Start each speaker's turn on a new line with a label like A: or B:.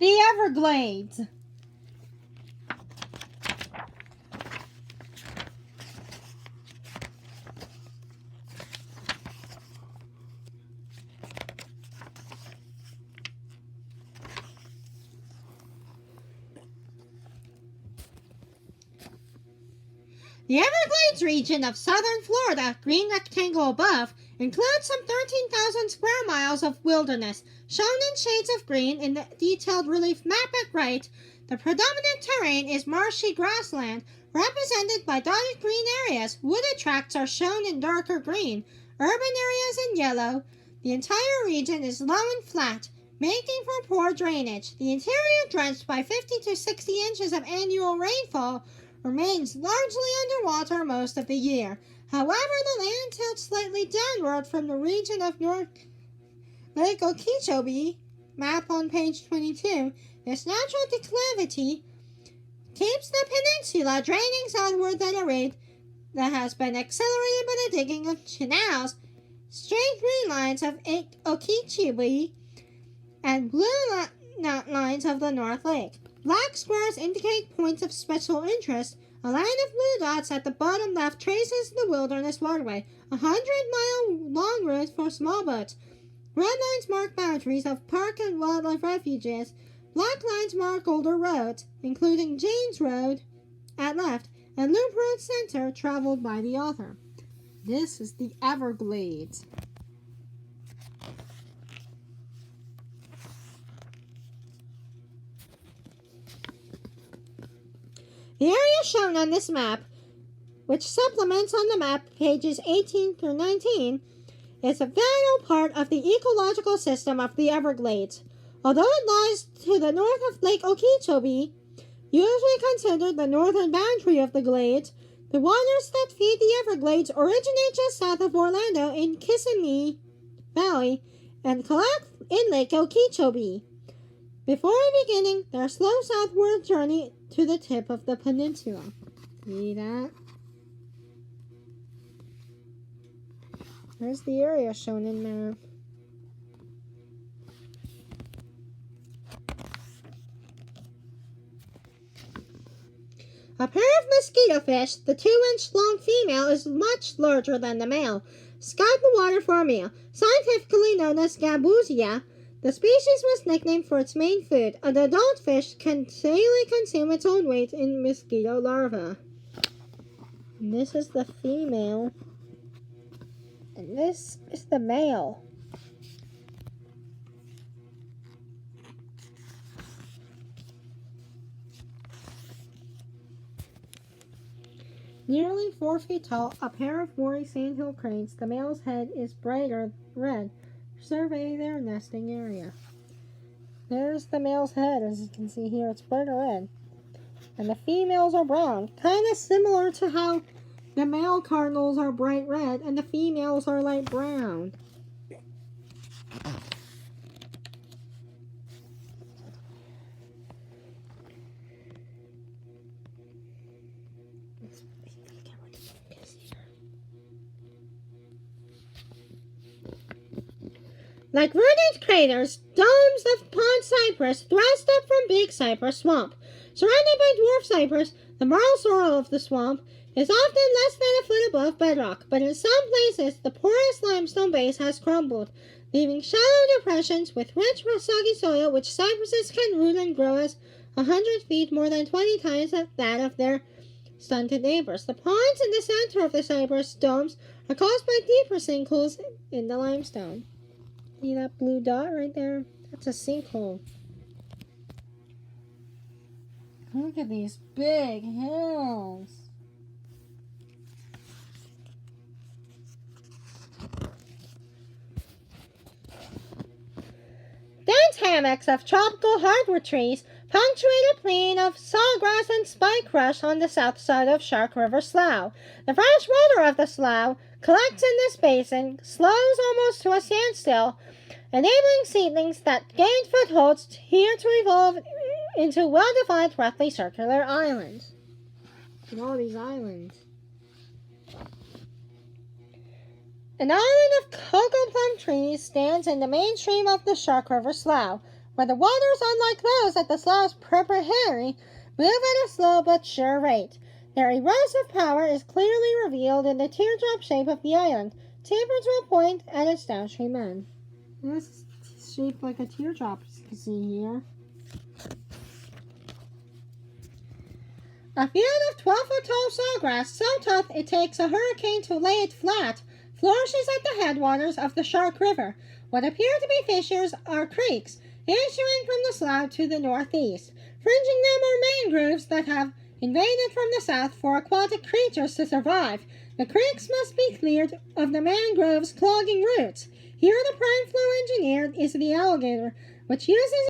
A: The Everglades. The Everglades region of southern Florida, green rectangle above, includes some 13,000 square miles of wilderness, shown in shades of green in the detailed relief map at right. The predominant terrain is marshy grassland, represented by dotted green areas. Wooded tracts are shown in darker green, urban areas in yellow. The entire region is low and flat, making for poor drainage. The interior, drenched by 50 to 60 inches of annual rainfall, remains largely underwater most of the year. However, the land tilts slightly downward from the region of North Lake Okeechobee, map on page 22. This natural declivity keeps the peninsula draining southward at a rate that has been accelerated by the digging of canals. Straight green lines of Okeechobee and blue lines of the North Lake. Black squares indicate points of special interest. A line of blue dots at the bottom left traces the wilderness waterway, a 100-mile long route for small boats. Red lines mark boundaries of park and wildlife refuges. Black lines mark older roads, including James Road at left and Loop Road Center, traveled by the author. This is the Everglades. The area shown on this map, which supplements on the map pages 18 through 19, is a vital part of the ecological system of the Everglades. Although it lies to the north of Lake Okeechobee, usually considered the northern boundary of the glades, the waters that feed the Everglades originate just south of Orlando in Kissimmee Valley and collect in Lake Okeechobee, before beginning their slow southward journey to the tip of the peninsula. See that? There's the area shown in map. A pair of mosquito fish, the 2-inch long female is much larger than the male, scout the water for a meal. Scientifically known as gambusia, the species was nicknamed for its main food. An adult fish can daily consume its own weight in mosquito larvae. And this is the female. And this is the male. Nearly 4 feet tall, a pair of Maury sandhill cranes, the male's head is brighter red. Survey their nesting area. There's the male's head, as you can see here, it's brighter red. And the females are brown, kind of similar to how the male cardinals are bright red and the females are light brown. Like verdant craters, domes of pond cypress thrust up from big cypress swamp. Surrounded by dwarf cypress, the marl soil of the swamp is often less than a foot above bedrock, but in some places the porous limestone base has crumbled, leaving shallow depressions with rich soggy soil which cypresses can root and grow as 100 feet, more than 20 times that of their stunted neighbors. The ponds in the center of the cypress domes are caused by deeper sinkholes in the limestone. See that blue dot right there? That's a sinkhole. Look at these big hills. Dense hammocks of tropical hardwood trees punctuate a plain of sawgrass and spike rush on the south side of Shark River Slough. The fresh water of the slough collects in this basin, slows almost to a standstill, enabling seedlings that gained footholds here to evolve into well-defined, roughly circular islands. And all these islands. An island of cocoa plum trees stands in the main stream of the Shark River Slough. where the waters, unlike those at the Slough's Prairie, move at a slow but sure rate. Their erosive power is clearly revealed in the teardrop shape of the island, tapered to a point at its downstream end. This is shaped like a teardrop, as you can see here. A field of 12-foot-tall sawgrass, so tough it takes a hurricane to lay it flat, flourishes at the headwaters of the Shark River. What appear to be fissures are creeks, issuing from the Slough to the northeast. Fringing them are mangroves that have invaded from the south for aquatic creatures to survive. The creeks must be cleared of the mangroves' clogging roots. Here the prime flow engineer is the alligator, which uses